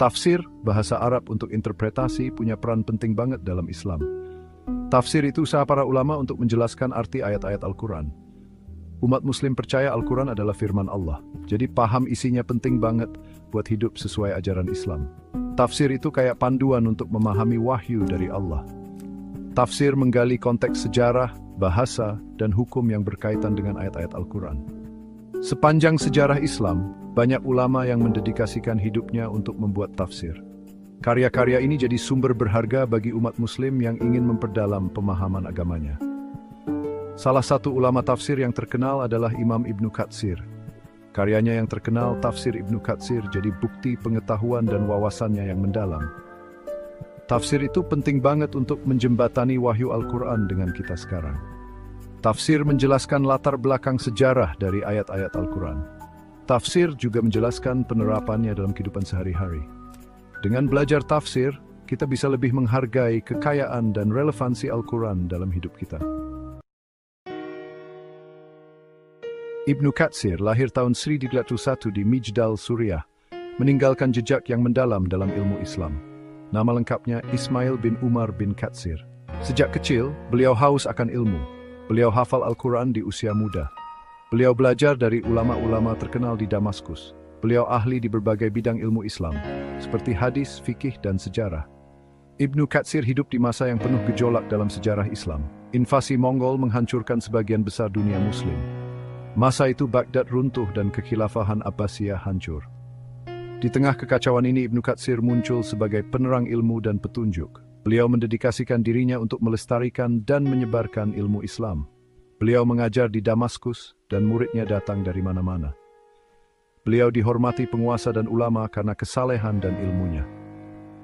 Tafsir, bahasa Arab untuk interpretasi, punya peran penting banget dalam Islam. Tafsir itu usaha para ulama untuk menjelaskan arti ayat-ayat Al-Quran. Umat Muslim percaya Al-Quran adalah firman Allah, jadi paham isinya penting banget buat hidup sesuai ajaran Islam. Tafsir itu kayak panduan untuk memahami wahyu dari Allah. Tafsir menggali konteks sejarah, bahasa, dan hukum yang berkaitan dengan ayat-ayat Al-Quran. Sepanjang sejarah Islam, banyak ulama yang mendedikasikan hidupnya untuk membuat tafsir. Karya-karya ini jadi sumber berharga bagi umat Muslim yang ingin memperdalam pemahaman agamanya. Salah satu ulama tafsir yang terkenal adalah Imam Ibnu Katsir. Karyanya yang terkenal, Tafsir Ibnu Katsir, jadi bukti pengetahuan dan wawasannya yang mendalam. Tafsir itu penting banget untuk menjembatani wahyu Al-Quran dengan kita sekarang. Tafsir menjelaskan latar belakang sejarah dari ayat-ayat Al-Quran. Tafsir juga menjelaskan penerapannya dalam kehidupan sehari-hari. Dengan belajar tafsir, kita bisa lebih menghargai kekayaan dan relevansi Al-Quran dalam hidup kita. Ibnu Katsir lahir tahun 1301 di Mijdal, Suriah, meninggalkan jejak yang mendalam dalam ilmu Islam. Nama lengkapnya Ismail bin Umar bin Katsir. Sejak kecil, beliau haus akan ilmu. Beliau hafal Al-Quran di usia muda. Beliau belajar dari ulama-ulama terkenal di Damaskus. Beliau ahli di berbagai bidang ilmu Islam, seperti hadis, fikih, dan sejarah. Ibnu Katsir hidup di masa yang penuh gejolak dalam sejarah Islam. Invasi Mongol menghancurkan sebagian besar dunia Muslim. Masa itu Baghdad runtuh dan kekhilafahan Abbasiyah hancur. Di tengah kekacauan ini, Ibnu Katsir muncul sebagai penerang ilmu dan petunjuk. Beliau mendedikasikan dirinya untuk melestarikan dan menyebarkan ilmu Islam. Beliau mengajar di Damaskus dan muridnya datang dari mana-mana. Beliau dihormati penguasa dan ulama karena kesalehan dan ilmunya.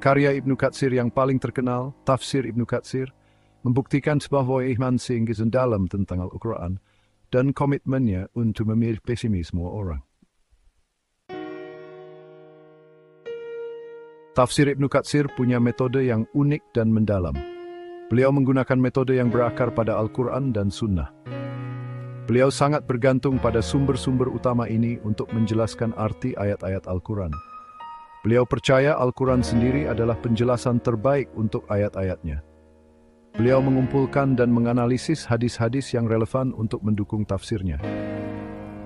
Karya Ibnu Katsir yang paling terkenal, Tafsir Ibnu Katsir, membuktikan bahwa iman singgi dalam tentang Al-Quran dan komitmennya untuk memilih pesimisme orang. Tafsir Ibnu Katsir punya metode yang unik dan mendalam. Beliau menggunakan metode yang berakar pada Al-Quran dan Sunnah. Beliau sangat bergantung pada sumber-sumber utama ini untuk menjelaskan arti ayat-ayat Al-Quran. Beliau percaya Al-Quran sendiri adalah penjelasan terbaik untuk ayat-ayatnya. Beliau mengumpulkan dan menganalisis hadis-hadis yang relevan untuk mendukung tafsirnya.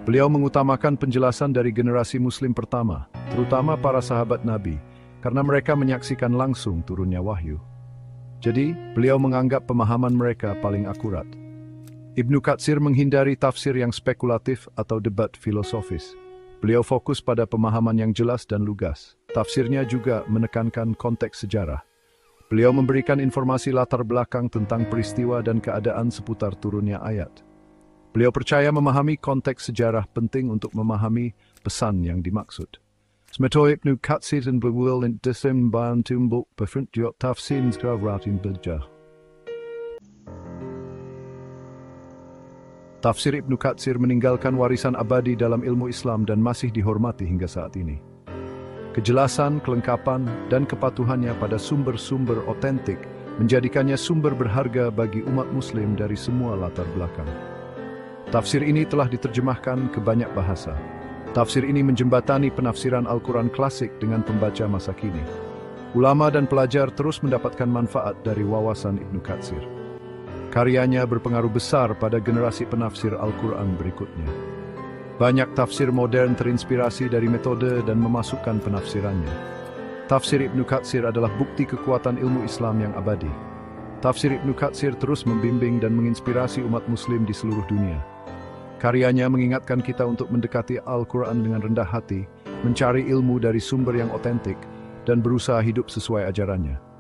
Beliau mengutamakan penjelasan dari generasi Muslim pertama, terutama para sahabat Nabi, karena mereka menyaksikan langsung turunnya wahyu. Jadi, beliau menganggap pemahaman mereka paling akurat. Ibnu Katsir menghindari tafsir yang spekulatif atau debat filosofis. Beliau fokus pada pemahaman yang jelas dan lugas. Tafsirnya juga menekankan konteks sejarah. Beliau memberikan informasi latar belakang tentang peristiwa dan keadaan seputar turunnya ayat. Beliau percaya memahami konteks sejarah penting untuk memahami pesan yang dimaksud. Semetoy Ibnu Katsir dan Bewil in Desemban Tumbuk Befrentjot Tafsin Skaratin Bejah. Tafsir Ibnu Katsir meninggalkan warisan abadi dalam ilmu Islam dan masih dihormati hingga saat ini. Kejelasan, kelengkapan, dan kepatuhannya pada sumber-sumber otentik menjadikannya sumber berharga bagi umat Muslim dari semua latar belakang. Tafsir ini telah diterjemahkan ke banyak bahasa. Tafsir ini menjembatani penafsiran Al-Quran klasik dengan pembaca masa kini. Ulama dan pelajar terus mendapatkan manfaat dari wawasan Ibnu Katsir. Karyanya berpengaruh besar pada generasi penafsir Al-Quran berikutnya. Banyak tafsir modern terinspirasi dari metode dan memasukkan penafsirannya. Tafsir Ibnu Katsir adalah bukti kekuatan ilmu Islam yang abadi. Tafsir Ibnu Katsir terus membimbing dan menginspirasi umat Muslim di seluruh dunia. Karyanya mengingatkan kita untuk mendekati Al-Quran dengan rendah hati, mencari ilmu dari sumber yang otentik, dan berusaha hidup sesuai ajarannya.